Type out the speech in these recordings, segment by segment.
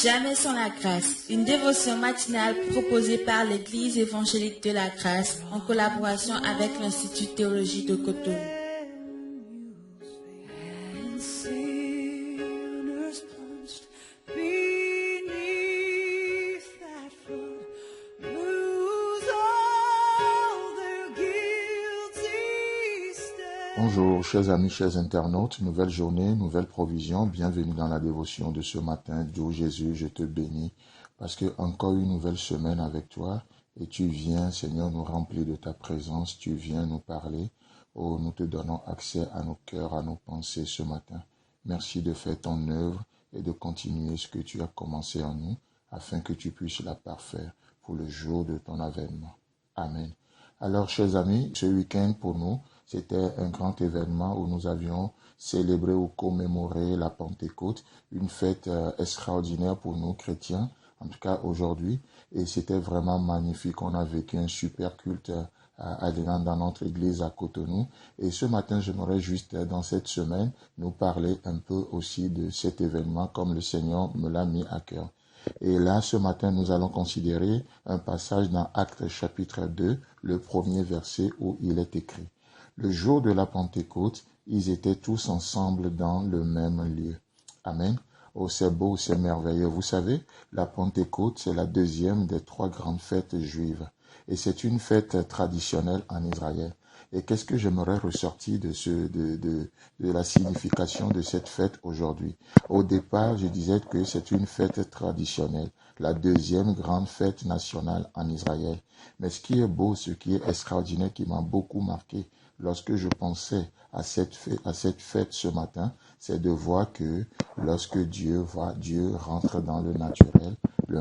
Jamais sans la grâce, une dévotion matinale proposée par l'Église évangélique de la grâce en collaboration avec l'Institut de théologie de Cotonou. Bonjour, chers amis, chers internautes, nouvelle journée, nouvelle provision, bienvenue dans la dévotion de ce matin. Dieu Jésus, je te bénis, parce que encore une nouvelle semaine avec toi, et tu viens, Seigneur, nous remplir de ta présence, tu viens nous parler. Oh, nous te donnons accès à nos cœurs, à nos pensées ce matin. Merci de faire ton œuvre et de continuer ce que tu as commencé en nous, afin que tu puisses la parfaire pour le jour de ton avènement. Amen. Alors, chers amis, ce week-end pour nous, c'était un grand événement où nous avions célébré ou commémoré la Pentecôte, une fête extraordinaire pour nous chrétiens, en tout cas aujourd'hui, et c'était vraiment magnifique. On a vécu un super culte dans notre église à Cotonou, et ce matin, j'aimerais juste dans cette semaine nous parler un peu aussi de cet événement comme le Seigneur me l'a mis à cœur. Et là, ce matin, nous allons considérer un passage dans Actes chapitre 2, le premier verset où il est écrit. Le jour de la Pentecôte, ils étaient tous ensemble dans le même lieu. Amen. Oh, c'est beau, c'est merveilleux. Vous savez, la Pentecôte, c'est la deuxième des 3 grandes fêtes juives. Et c'est une fête traditionnelle en Israël. Et qu'est-ce que j'aimerais ressortir de la signification de cette fête aujourd'hui? Au départ, je disais que c'est une fête traditionnelle, la deuxième grande fête nationale en Israël. Mais ce qui est beau, ce qui est extraordinaire, qui m'a beaucoup marqué lorsque je pensais à cette fête ce matin, c'est de voir que lorsque Dieu rentre dans le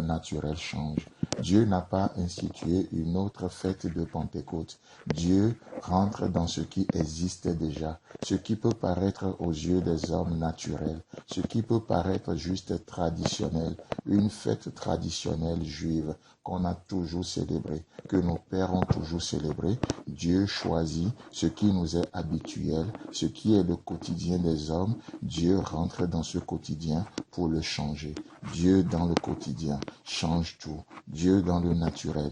naturel change. Dieu n'a pas institué une autre fête de Pentecôte. Dieu rentre dans ce qui existe déjà, ce qui peut paraître aux yeux des hommes naturels, ce qui peut paraître juste traditionnel, une fête traditionnelle juive qu'on a toujours célébrée, que nos pères ont toujours célébrée. Dieu choisit ce qui nous est habituel, ce qui est le quotidien des hommes. Dieu rentre dans ce quotidien pour le changer. Dieu dans le quotidien change tout. Dieu dans le naturel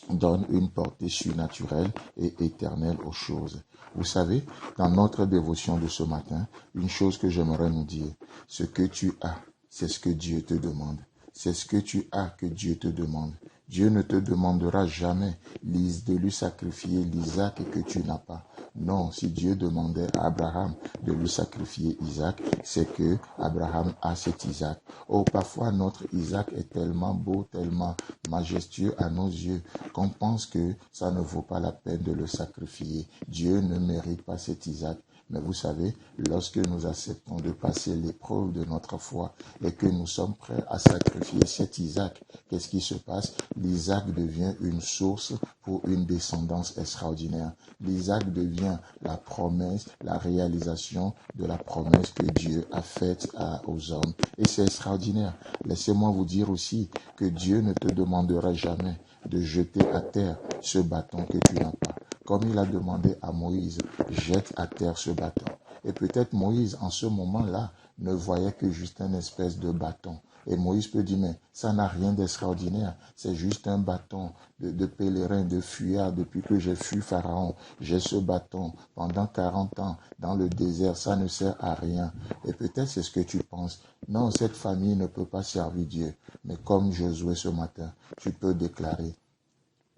donne une portée surnaturelle et éternelle aux choses. Vous savez, dans notre dévotion de ce matin, une chose que j'aimerais nous dire, ce que tu as, c'est ce que Dieu te demande. C'est ce que tu as que Dieu te demande. Dieu ne te demandera jamais de lui sacrifier l'Isaac que tu n'as pas. Non, si Dieu demandait à Abraham de lui sacrifier Isaac, c'est que Abraham a cet Isaac. Oh, parfois notre Isaac est tellement beau, tellement majestueux à nos yeux qu'on pense que ça ne vaut pas la peine de le sacrifier. Dieu ne mérite pas cet Isaac. Mais vous savez, lorsque nous acceptons de passer l'épreuve de notre foi et que nous sommes prêts à sacrifier cet Isaac, qu'est-ce qui se passe? L'Isaac devient une source pour une descendance extraordinaire. L'Isaac devient la promesse, la réalisation de la promesse que Dieu a faite aux hommes. Et c'est extraordinaire. Laissez-moi vous dire aussi que Dieu ne te demandera jamais de jeter à terre ce bâton que tu n'as pas. Comme il a demandé à Moïse, jette à terre ce bâton. Et peut-être Moïse, en ce moment-là, ne voyait que juste une espèce de bâton. Et Moïse peut dire, mais ça n'a rien d'extraordinaire. C'est juste un bâton de pèlerin, de fuyard. Depuis que j'ai fui Pharaon, j'ai ce bâton pendant 40 ans dans le désert. Ça ne sert à rien. Et peut-être c'est ce que tu penses. Non, cette famille ne peut pas servir Dieu. Mais comme Josué ce matin, tu peux déclarer,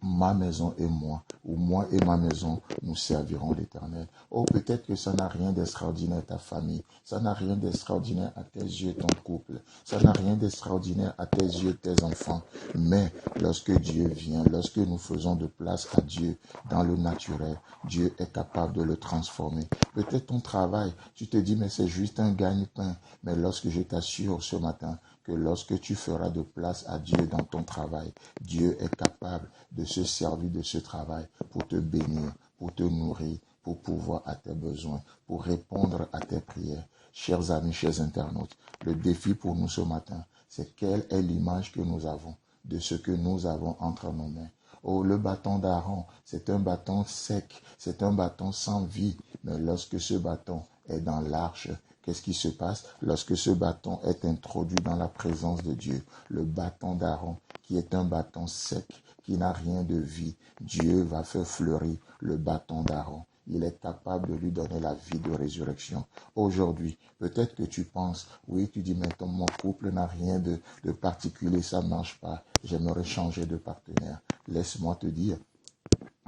ma maison et moi, ou moi et ma maison, nous servirons l'Éternel. Oh, peut-être que ça n'a rien d'extraordinaire ta famille, ça n'a rien d'extraordinaire à tes yeux ton couple, ça n'a rien d'extraordinaire à tes yeux tes enfants, mais lorsque Dieu vient, lorsque nous faisons de place à Dieu dans le naturel, Dieu est capable de le transformer. Peut-être ton travail, tu te dis, mais c'est juste un gagne-pain, mais lorsque je t'assure ce matin, que lorsque tu feras de place à Dieu dans ton travail, Dieu est capable de se servir de ce travail pour te bénir, pour te nourrir, pour pouvoir à tes besoins, pour répondre à tes prières. Chers amis, chers internautes, le défi pour nous ce matin, c'est quelle est l'image que nous avons de ce que nous avons entre nos mains. Oh, le bâton d'Aaron, c'est un bâton sec, c'est un bâton sans vie, mais lorsque ce bâton est dans l'arche, qu'est-ce qui se passe lorsque ce bâton est introduit dans la présence de Dieu? Le bâton d'Aaron, qui est un bâton sec, qui n'a rien de vie, Dieu va faire fleurir le bâton d'Aaron. Il est capable de lui donner la vie de résurrection. Aujourd'hui, peut-être que tu penses, oui, tu dis, mais mon couple n'a rien de particulier, ça ne marche pas, j'aimerais changer de partenaire. Laisse-moi te dire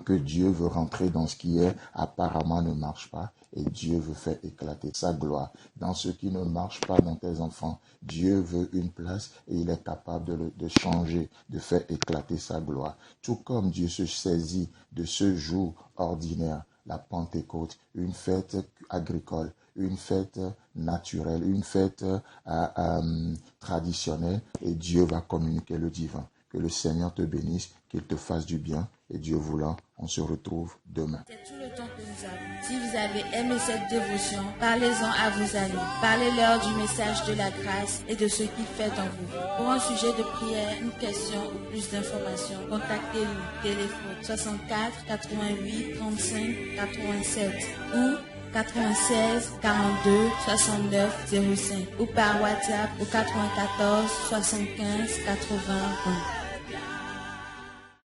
que Dieu veut rentrer dans ce qui est apparemment ne marche pas et Dieu veut faire éclater sa gloire. Dans ce qui ne marche pas dans tes enfants, Dieu veut une place et il est capable de changer, de faire éclater sa gloire. Tout comme Dieu se saisit de ce jour ordinaire, la Pentecôte, une fête agricole, une fête naturelle, une fête traditionnelle et Dieu va communiquer le divin. Que le Seigneur te bénisse, qu'il te fasse du bien et Dieu voulant, on se retrouve demain. C'est tout le temps que nous avons. Si vous avez aimé cette dévotion, parlez-en à vos amis. Parlez-leur du message de la grâce et de ce qu'il fait en vous. Pour un sujet de prière, une question ou plus d'informations, contactez-nous. Téléphone 64 88 35 87 ou 96 42 69 05 ou par WhatsApp au 94 75 80 20.